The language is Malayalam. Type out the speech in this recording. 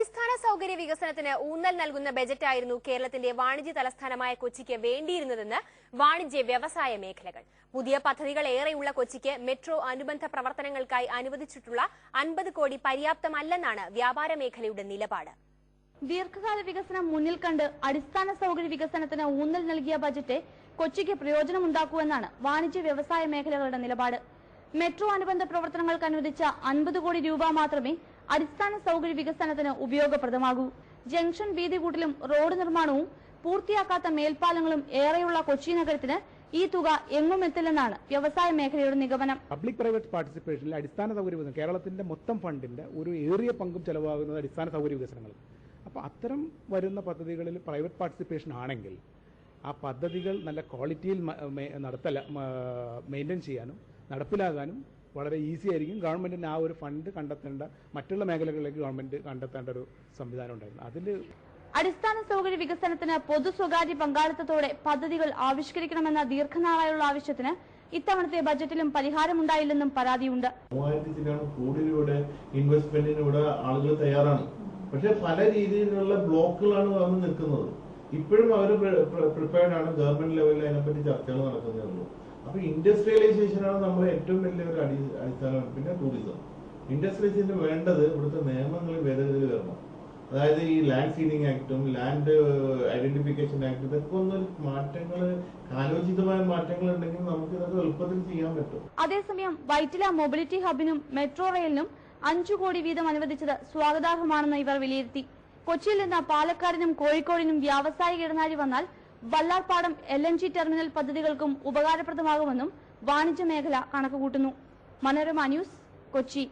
അടിസ്ഥാന സൗകര്യ വികസനത്തിന് ഊന്നൽ നൽകുന്ന ബജറ്റായിരുന്നു കേരളത്തിന്റെ വാണിജ്യ തലസ്ഥാനമായ കൊച്ചിക്ക് വേണ്ടിയിരുന്നതെന്ന് വാണിജ്യ വ്യവസായ മേഖലകൾ. പുതിയ പദ്ധതികൾ ഏറെയുള്ള കൊച്ചിക്ക് മെട്രോ അനുബന്ധ പ്രവർത്തനങ്ങൾക്കായി അനുവദിച്ചിട്ടുള്ള 50 കോടി പര്യാപ്തമല്ലെന്നാണ് വ്യാപാര മേഖലയുടെ നിലപാട്. ദീർഘകാല വികസനം മുന്നിൽ കണ്ട് അടിസ്ഥാന സൗകര്യ വികസനത്തിന് ഊന്നൽ നൽകിയ ബജറ്റ് കൊച്ചിക്ക് പ്രയോജനമുണ്ടാക്കുമെന്നാണ് വാണിജ്യ വ്യവസായ മേഖലകളുടെ നിലപാട്. മെട്രോ അനുബന്ധ പ്രവർത്തനങ്ങൾക്ക് അനുവദിച്ച 50 കോടി രൂപ മാത്രമേ അടിസ്ഥാന സൗകര്യ വികസനത്തിന് ഉപയോഗപ്രദമാകൂ. ജംഗ്ഷൻ വീതികൂട്ടലും റോഡ് നിർമ്മാണവും പൂർത്തിയാക്കാത്ത മേൽപ്പാലങ്ങളും ഏറെയുള്ള കൊച്ചി നഗരത്തിന് ഈ തുക എങ്ങും എത്തില്ലെന്നാണ് വ്യവസായ മേഖലയുടെ നിഗമനം. പബ്ലിക് പ്രൈവറ്റ് പാർട്ടിസിപ്പേഷനിൽ അടിസ്ഥാന സൗകര്യ വികസനം കേരളത്തിന്റെ മൊത്തം ഫണ്ടിന്റെ ഒരു ഏറിയ പങ്കും ചെലവാകുന്നത് അടിസ്ഥാന സൗകര്യ വികസനങ്ങൾ. അപ്പോൾ അത്തരം വരുന്ന പദ്ധതികളിൽ പ്രൈവറ്റ് പാർട്ടിസിപ്പേഷൻ ആണെങ്കിൽ ആ പദ്ധതികൾ നല്ല ക്വാളിറ്റിയിൽ മെയിൻറ്റെയിൻ ചെയ്യാനും നടപ്പിലാകാനും വളരെ ഈസി ആയിരിക്കും. ഗവൺമെന്റിന് ആ ഒരു ഫണ്ട് കണ്ടെത്തേണ്ട മറ്റുള്ള മേഖലകളിലേക്ക് ഗവൺമെന്റ് കണ്ടെത്തേണ്ട ഒരു സംവിധാനം ഉണ്ടായിരുന്നു. അതിൽ അടിസ്ഥാന സൗകര്യ വികസനത്തിന് പൊതു സ്വകാര്യ പങ്കാളിത്തത്തോടെ പദ്ധതികൾ ആവിഷ്കരിക്കണമെന്ന ദീർഘനാളായുള്ള ആവശ്യത്തിന് ഇത്തവണത്തെ ബജറ്റിലും പരിഹാരമുണ്ടായില്ലെന്നും പരാതിയുണ്ട്. 3000 കോടി രൂപയുടെ ഇൻവെസ്റ്റ്മെന്റിന് ആളുകൾ തയ്യാറാണ്. പക്ഷെ പല രീതിയിലുള്ള ബ്ലോക്കുകളാണ് വന്ന് നിൽക്കുന്നത്. ഇപ്പോഴും അവർ പ്രിപ്പയർഡ് ആണ്. ഗവൺമെന്റ് ലെവലിൽ അതിനെപ്പറ്റി ചർച്ചകൾ നടക്കുന്നേ ഉള്ളൂ. അപ്പൊ ഇൻഡസ്ട്രിയലൈസേഷനാണ് നമ്മുടെ ഏറ്റവും വലിയൊരു അടിസ്ഥാനം. പിന്നെ ടൂറിസം. ഇൻഡസ്ട്രിയലൈസേഷന് വേണ്ടത് ഇവിടുത്തെ നിയമങ്ങളിൽ ഭേദഗതി വരണം. അതായത് ഈ ലാൻഡ് സീഡിംഗ് ആക്ടും ലാൻഡ് ഐഡന്റിഫിക്കേഷൻ ആക്ടും ഇതൊക്കെ ഒന്നും മാറ്റങ്ങൾ, കാലോചിതമായ മാറ്റങ്ങൾ ഉണ്ടെങ്കിൽ നമുക്ക് ഇതൊക്കെ എളുപ്പത്തിൽ ചെയ്യാൻ പറ്റും. അതേസമയം വൈറ്റില മൊബിലിറ്റി ഹബിനും മെട്രോ റെയിലിനും 5 കോടി വീതം അനുവദിച്ചത് സ്വാഗതാർഹമാണെന്ന് ഇവർ വിലയിരുത്തി. കൊച്ചിയിൽ നിന്ന് പാലക്കാടിനും കോഴിക്കോടിനും വ്യാവസായിക ഇടനാഴി വന്നാൽ വല്ലാർപാടം LNG ടെർമിനൽ പദ്ധതികൾക്കും ഉപകാരപ്രദമാകുമെന്നും വാണിജ്യ മേഖല കണക്കുകൂട്ടുന്നു. മനോരമ ന്യൂസ്, കൊച്ചി.